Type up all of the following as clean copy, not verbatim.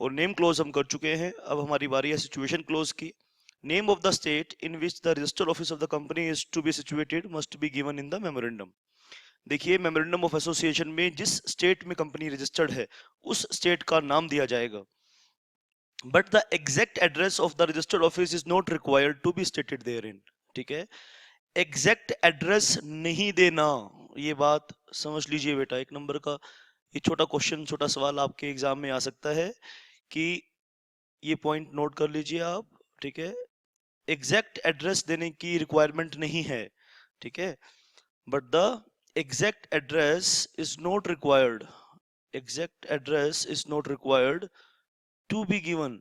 और name close हम कर चुके हैं। अब हमारी बारी है सिचुएशन क्लोज की। Name of the state in which the registered office of the company is to be situated must be given in the memorandum. देखिए, मेमोरेंडम ऑफ एसोसिएशन में जिस स्टेट में कंपनी रजिस्टर्ड है उस स्टेट का नाम दिया जाएगा, but the exact address of the registered office is not required to be stated therein. ठीक है, एग्जैक्ट एड्रेस नहीं देना, ये बात समझ लीजिए बेटा। एक नंबर का ये छोटा क्वेश्चन, छोटा सवाल आपके एग्जाम में आ सकता है कि ये पॉइंट नोट कर लीजिए आप। ठीक है, एग्जैक्ट एड्रेस देने की रिक्वायरमेंट नहीं है। ठीक है, but the exact address is not required, exact address is not required to be given.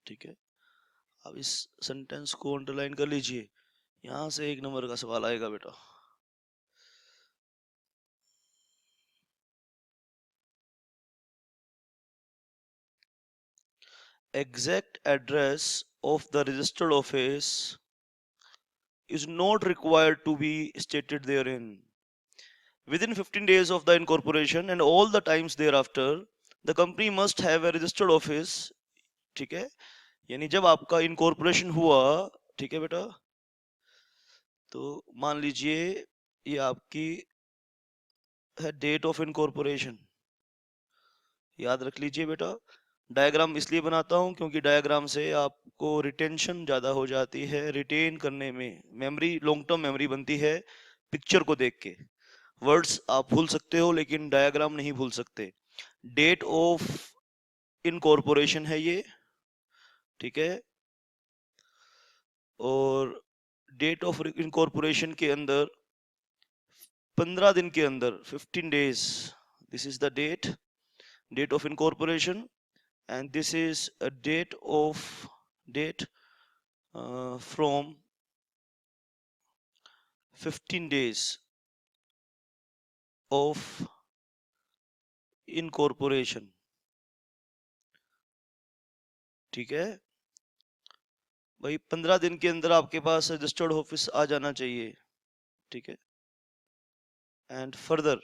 ठीक है, अब इस सेंटेंस को अंडरलाइन कर लीजिए, यहां से एक नंबर का सवाल आएगा बेटा। Exact address of the registered office is not required to be stated therein. Within 15 days of the incorporation and all the times thereafter, the company must have a registered office. ठीक है, यानी जब आपका incorporation हुआ, ठीक है बेटा, तो मान लीजिए ये आपकी है डेट ऑफ इनकॉर्पोरेशन। याद रख लीजिए बेटा, डायग्राम इसलिए बनाता हूं क्योंकि डायग्राम से आपको रिटेंशन ज़्यादा हो जाती है, रिटेन करने में मेमोरी, लॉन्ग टर्म मेमोरी बनती है पिक्चर को देख के। वर्ड्स आप भूल सकते हो लेकिन डायग्राम नहीं भूल सकते। डेट ऑफ इनकॉर्पोरेशन है ये, ठीक है, और डेट ऑफ इनकॉर्पोरेशन के अंदर 15 दिन के अंदर, 15 days, this is the date of incorporation, and this is a date from 15 days of incorporation। ठीक है भाई, 15 दिन के अंदर आपके पास रजिस्टर्ड ऑफिस आ जाना चाहिए। ठीक है, and further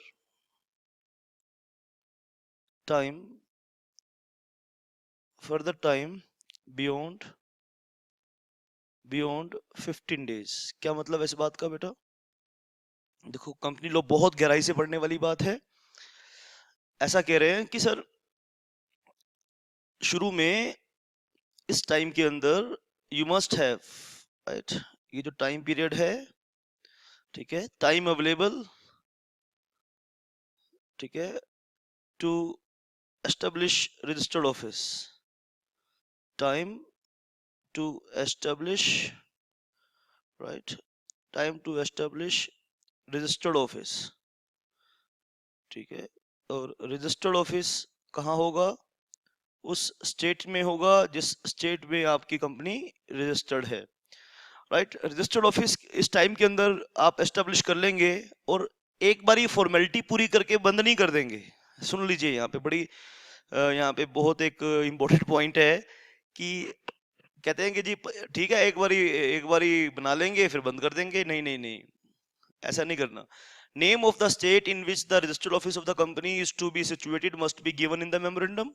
time beyond 15 days. क्या मतलब है इस बात का बेटा? देखो, कंपनी लॉ बहुत गहराई से पढ़ने वाली बात है। ऐसा कह रहे हैं कि सर शुरू में इस टाइम के अंदर यू मस्ट हैव, राइट, ये जो टाइम पीरियड है, ठीक है, टाइम अवेलेबल, ठीक है, to establish registered office, time to establish, right, time to establish registered office. ठीक है, और रजिस्टर्ड ऑफिस कहाँ होगा? उस स्टेट में होगा जिस स्टेट में आपकी कंपनी रजिस्टर्ड है, राइट। रजिस्टर्ड ऑफिस इस टाइम के अंदर आप एस्टेब्लिश कर लेंगे और एक बार फॉर्मेलिटी पूरी करके बंद नहीं कर देंगे। सुन लीजिए, यहाँ पे बड़ी यहाँ पे बहुत एक इम्पोर्टेंट पॉइंट है कि कहते हैं कि जी ठीक है, एक बारी बना लेंगे फिर बंद कर देंगे। नहीं नहीं नहीं, ऐसा नहीं करना। Name of the state in which the registered office of the company is to be situated must be given in the memorandum,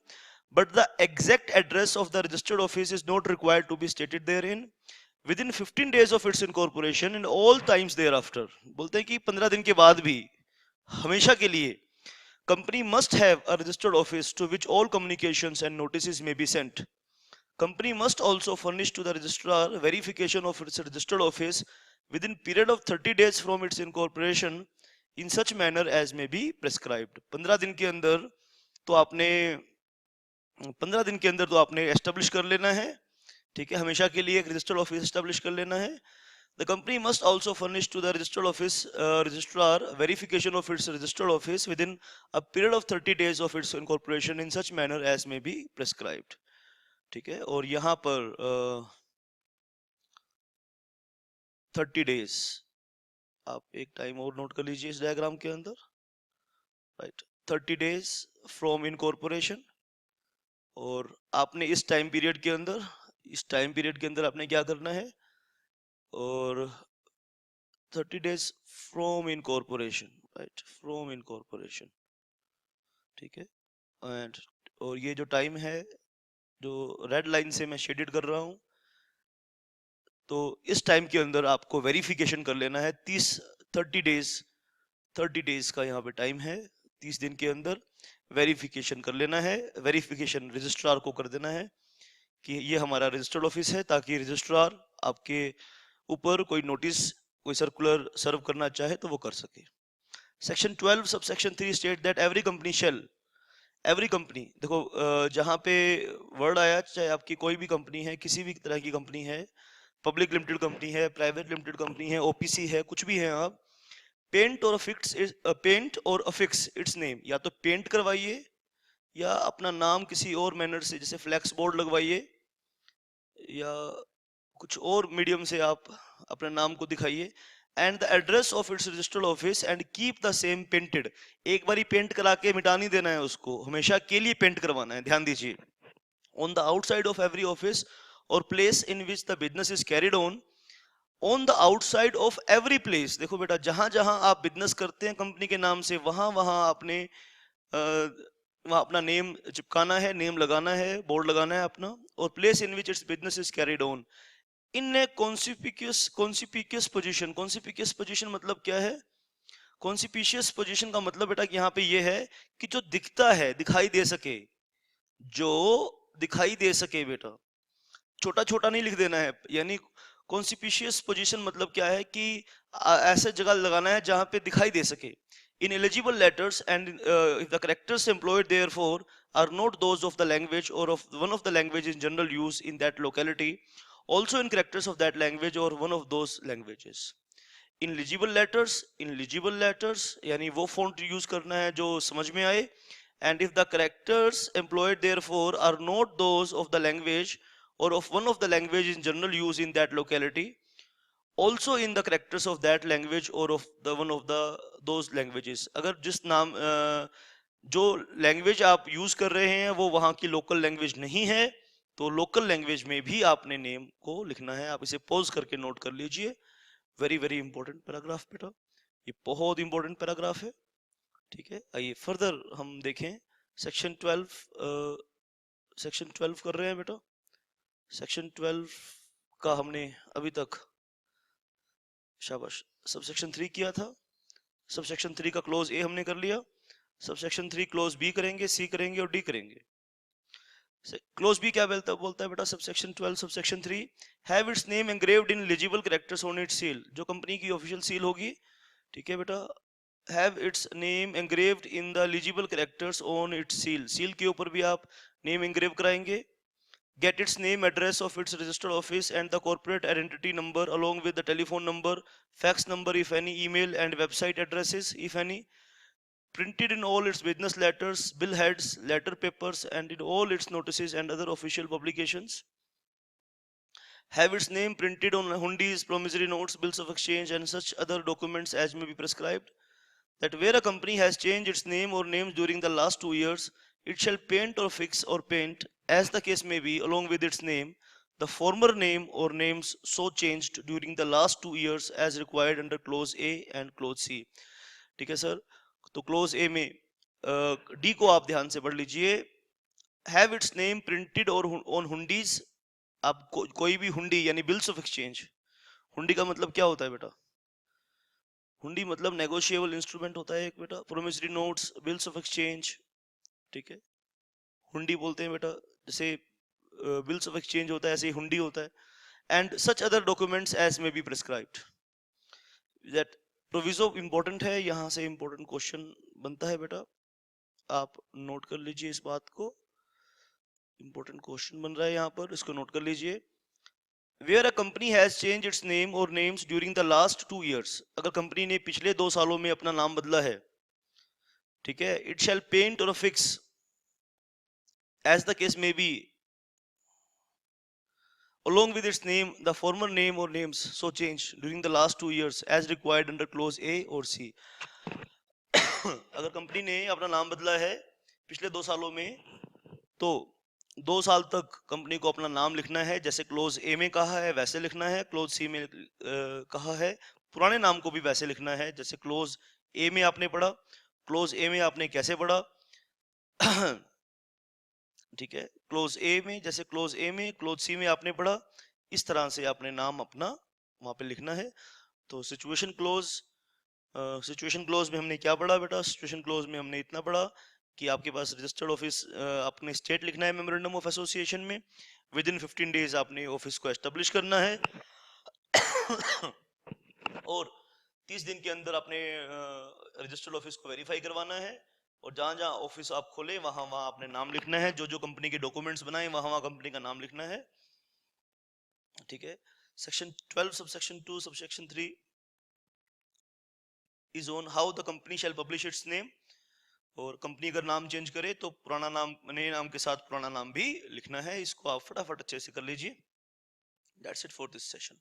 but the exact address of the registered office is not required to be stated therein within 15 days of its incorporation and all times thereafter। बोलते हैं कि 15 दिन के बाद भी, हमेशा के लिए, company must have a registered office to which all communications and notices may be sent। Company must also furnish to the registrar verification of its registered office within period of 30 days from its incorporation in such manner as may be prescribed। 15 दिन के अंदर तो आपने 15 दिन के अंदर तो आपने एस्टेब्लिश कर लेना है, ठीक है, हमेशा के लिए एक रजिस्टर्ड ऑफिस एस्टेब्लिश कर लेना है। The company must also furnish to the registered office registrar verification of its registered office within a period of 30 days of its incorporation in such manner as may be prescribed. ठीक है, और यहाँ पर 30 days, आप एक time और note कर लीजिए इस डायग्राम के अंदर, राइट, 30 डेज फ्रॉम इनकॉर्पोरेशन। और आपने इस टाइम पीरियड के अंदर आपने क्या करना है? और 30 days from incorporation, right, from incorporation, ठीक है। एंड और ये जो टाइम है जो रेड लाइन से मैं शेडेड कर रहा हूँ, तो इस टाइम के अंदर आपको वेरिफिकेशन कर लेना है। 30 डेज 30 डेज का यहाँ पे टाइम है। 30 दिन के अंदर वेरिफिकेशन कर लेना है। वेरिफिकेशन रजिस्ट्रार को कर देना है कि ये हमारा रजिस्टर्ड ऑफिस है, ताकि रजिस्ट्रार आपके ऊपर कोई नोटिस, कोई सर्कुलर सर्व करना चाहे तो वो कर सके। Section 12 sub section 3 state that every company, देखो जहाँ पे वर्ड आया, चाहे आपकी कोई भी कंपनी है, किसी भी तरह की कंपनी है, पब्लिक लिमिटेड कंपनी है, प्राइवेट लिमिटेड कंपनी है, ओपीसी है, कुछ भी है आप, पेंट और अफिक्स इट्स नेम, या तो पेंट करवाइए या अपना नाम किसी और मैनर से, जैसे फ्लैक्स बोर्ड लगवाइए या कुछ और मीडियम से आप अपने नाम को दिखाइए। And the address of its registered office and keep the same painted, एक बारी पेंट करा के मिटा नहीं देना है उसको, हमेशा के लिए पेंट करवाना है, ध्यान दीजिए। On the outside of every office or place in which the business is carried on the outside of every place, देखो बेटा, जहां जहां आप बिजनेस करते हैं कंपनी के नाम से, वहां वहां आपने वहां अपना नेम चिपकाना है, नेम लगाना है, बोर्ड लगाना है अपना। Or place in which its business is carried on in a conspicuous position. Conspicuous position मतलब क्या है? कॉन्सिपिशियस पोजीशन का मतलब बेटा कि यहाँ पे ये है कि जो दिखता है, दिखाई दे सके, जो दिखाई दे सके बेटा, छोटा छोटा नहीं लिख देना है। यानी कॉन्सिपिशियस पोजीशन मतलब क्या है कि ऐसे जगह लगाना है जहां पे दिखाई दे सके। In legible letters and if the characters employed therefor are not those of the language or of one of the language in general use in that locality, also in characters of that language or one of those languages. In legible letters यानी वो font use करना है जो समझ में आए। and if the characters employed therefore are not those of the language or of one of the language in general use in that locality, also in the characters of that language or of the one of the those languages, अगर जिस नाम जो language आप use कर रहे हैं वो वहां की लोकल लैंग्वेज नहीं है, तो लोकल लैंग्वेज में भी आपने नेम को लिखना है। आप इसे पॉज करके नोट कर लीजिए। वेरी वेरी इंपॉर्टेंट पैराग्राफ बेटा, ये बहुत इंपॉर्टेंट पैराग्राफ है। ठीक है, आइए फर्दर हम देखें। सेक्शन 12 सेक्शन 12 कर रहे हैं बेटा। सेक्शन 12 का हमने अभी तक, शाबाश, सब सेक्शन 3 किया था। सब सेक्शन 3 का क्लोज ए हमने कर लिया। सब सेक्शन 3 क्लोज बी करेंगे, सी करेंगे और डी करेंगे। क्लोज बी क्या बोलता है बेटा? Subsection 12 subsection 3 have its name engraved in legible characters on its seal, जो कंपनी की ऑफिशियल सील होगी। ठीक है बेटा, have its name engraved in the legible characters on its seal, seal के ऊपर भी आप नेम एंग्रेव कराएंगे। Get its name, address of its registered office and the corporate identity number along with the telephone number, fax number if any, email and website addresses if any, printed in all its business letters, bill heads, letter papers, and in all its notices and other official publications. Have its name printed on hundis, promissory notes, bills of exchange, and such other documents as may be prescribed. That where a company has changed its name or names during the last 2 years, it shall paint or fix or paint, as the case may be, along with its name, the former name or names so changed during the last 2 years as required under clause A and clause C. ठीक है sir, तो close ए में D को आप ध्यान से पढ़ लीजिए। हैव इट्स नेम प्रिंटेड और ऑन हुंडीज, आप कोई भी हुंडी यानी बिल्स ऑफ एक्सचेंज, हुंडी का मतलब क्या होता है बेटा? हुंडी मतलब नेगोशिएबल इंस्ट्रूमेंट होता है एक बेटा। Promissory notes, bills of exchange, ठीक है, हुंडी बोलते हैं बेटा। जैसे बिल्स ऑफ एक्सचेंज होता है, ऐसे ही हुंडी होता है। And such other documents as may be prescribed, that proviso important है, यहां से इंपॉर्टेंट क्वेश्चन बनता है बेटा, आप नोट कर लीजिए इस बात को। इंपॉर्टेंट क्वेश्चन बन रहा है यहाँ पर, इसको नोट कर लीजिए। Where a company has change its name or names during the last 2 years, अगर कंपनी ने पिछले 2 सालों में अपना नाम बदला है, ठीक है, इट शैल पेंट और fix as the case may be along with its name the former name or names so changed during the last 2 years as required under clause A or C. अगर company ने अपना नाम बदला है पिछले 2 सालों में, तो 2 साल तक कंपनी को अपना नाम लिखना है, जैसे क्लोज ए में कहा है वैसे लिखना है, क्लोज सी में कहा है पुराने नाम को भी वैसे लिखना है जैसे क्लोज ए में आपने पढ़ा। क्लोज ए में आपने कैसे पढ़ा? ठीक है, क्लोज ए में, जैसे क्लोज ए में, क्लोज सी में आपने पढ़ा, इस तरह से आपने नाम अपना वहां पे लिखना है। तो सिचुएशन क्लोज में हमने क्या पढ़ा बेटा? सिचुएशन क्लोज में हमने इतना पढ़ा कि आपके पास रजिस्टर्ड ऑफिस, आपने स्टेट लिखना है मेमोरेंडम ऑफ एसोसिएशन में, विद इन 15 डेज आपने ऑफिस को एस्टेब्लिश करना है और 30 दिन के अंदर आपने रजिस्टर्ड ऑफिस को वेरीफाई करवाना है, और जहां जहां ऑफिस आप खोले वहां वहां आपने नाम लिखना है, जो जो कंपनी के डॉक्यूमेंट्स बनाए वहां वहां कंपनी का नाम लिखना है। ठीक है। Section 12 subsection 2 subsection 3 is on how the company shall publish it's name. और कंपनी अगर नाम चेंज करे तो पुराना नाम, नए नाम के साथ पुराना नाम भी लिखना है। इसको आप फटाफट अच्छे से कर लीजिए। That's it for this session.